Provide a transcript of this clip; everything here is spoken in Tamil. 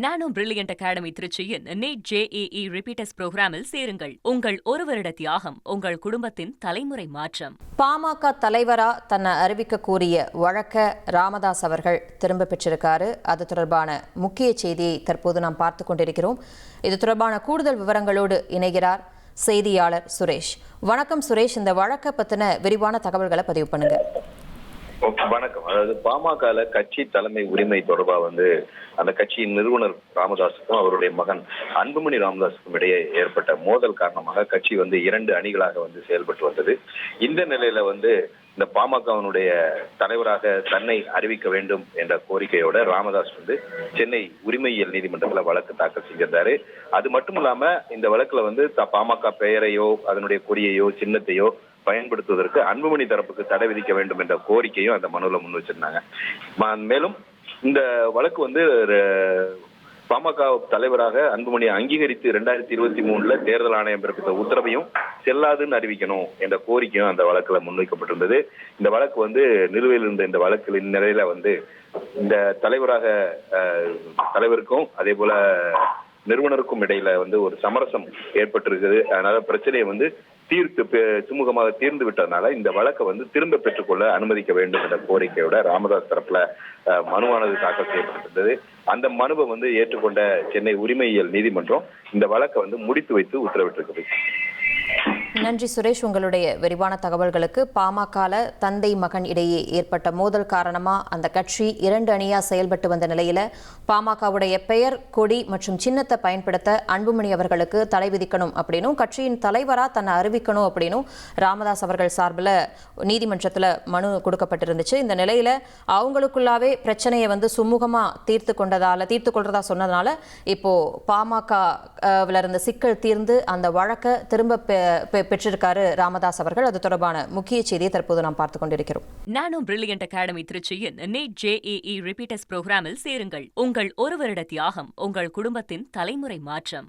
நானோ பிரில்லியன்ட் அகாடமி திருச்சியின் நீட் JEE ரிப்பீட்டர்ஸ் புரோகிராமில் சேருங்கள். உங்கள் ஒரு வருட தியாகம் உங்கள் குடும்பத்தின் தலைமுறை மாற்றம். பாமக தலைவரா தன்னை அறிவிக்க கூறிய வழக்க ராமதாஸ் அவர்கள் திரும்ப பெற்றிருக்காரு. அது தொடர்பான முக்கிய செய்தியை தற்போது நாம் பார்த்து கொண்டிருக்கிறோம். இது தொடர்பான கூடுதல் விவரங்களோடு இணைகிறார் செய்தியாளர் சுரேஷ். வணக்கம் சுரேஷ், இந்த வழக்கை பத்தின விரிவான தகவல்களை பதிவு பண்ணுங்க. வணக்கம். அதாவது பாமக கட்சி தலைமை உரிமை தொடர்பா அந்த கட்சியின் நிறுவனர் ராமதாஸுக்கும் அவருடைய மகன் அன்புமணி ராமதாஸுக்கும் இடையே ஏற்பட்ட மோதல் காரணமாக கட்சி இரண்டு அணிகளாக செயல்பட்டு வந்தது. இந்த நிலையில இந்த பாமகவினுடைய தலைவராக தன்னை அறிவிக்க வேண்டும் என்ற கோரிக்கையோட ராமதாஸ் சென்னை உரிமையியல் நீதிமன்றத்தில் வழக்கு தாக்கல் செஞ்சிருந்தாரு. அது மட்டும் இல்லாம இந்த வழக்குல பாமக பெயரையோ அதனுடைய கொடியையோ சின்னத்தையோ பயன்படுத்துவதற்கு அன்புமணி தரப்புக்கு தடை விதிக்க வேண்டும் என்ற கோரிக்கையும் அந்த மனுவில் முன் வச்சிருந்தாங்க. மேலும் இந்த வழக்கு பாமக தலைவராக அன்புமணியை அங்கீகரித்து 2023 தேர்தல் ஆணையம் பிறப்பித்த உத்தரவையும் செல்லாதுன்னு அறிவிக்கணும் என்ற கோரிக்கையும் அந்த வழக்குல முன்வைக்கப்பட்டிருந்தது. இந்த வழக்கு நிலுவையில் இருந்த இந்த வழக்கின் நிலையில இந்த தலைவருக்கும் அதே போல நிறுவனருக்கும் இடையில ஒரு சமரசம் ஏற்பட்டிருக்குது. அதனால பிரச்சனையை சுமூகமாக தீர்ந்து விட்டதுனால இந்த வழக்கை திரும்ப பெற்றுக்கொள்ள அனுமதிக்க வேண்டும் என்ற கோரிக்கையோட ராமதாஸ் தரப்புல மனுவானது தாக்கல் செய்யப்பட்டிருந்தது. அந்த மனுவை ஏற்றுக்கொண்ட சென்னை உரிமையியல் நீதிமன்றம் இந்த வழக்கை முடித்து வைத்து உத்தரவிட்டிருக்கிறது. நன்றி சுரேஷ், உங்களுடைய விரிவான தகவல்களுக்கு. பாமக தந்தை மகன் இடையே ஏற்பட்ட மோதல் காரணமா அந்த கட்சி இரண்டு அணியா செயல்பட்டு வந்த நிலையில பாமகவுடைய பெயர், கொடி மற்றும் சின்னத்தை பயன்படுத்த அன்புமணி அவர்களுக்கு தடை விதிக்கணும் அப்படின்னும் கட்சியின் தலைவரா தன்னை அறிவிக்கணும் அப்படின்னும் ராமதாஸ் அவர்கள் சார்பில் நீதிமன்றத்தில் மனு கொடுக்கப்பட்டிருந்துச்சு. இந்த நிலையில அவங்களுக்குள்ளாவே பிரச்சனையை சுமூகமா தீர்த்து கொள்றதா சொன்னதுனால இப்போ பாமகவில் இருந்த சிக்கல் தீர்ந்து அந்த வழக்கை திரும்ப பெற்றிருக்காரு ராமதாஸ் அவர்கள். அது தொடர்பான முக்கிய செய்தியை தற்போது நாம் பார்த்துக் கொண்டிருக்கிறோம். நானோ பிரில்லியன்ட் அகாடமி திருச்சியின் நீட் JEE ரிப்பீட்டர்ஸ் புரோகிராமில் சேருங்கள். உங்கள் ஒரு வருட தியாகம் உங்கள் குடும்பத்தின் தலைமுறை மாற்றம்.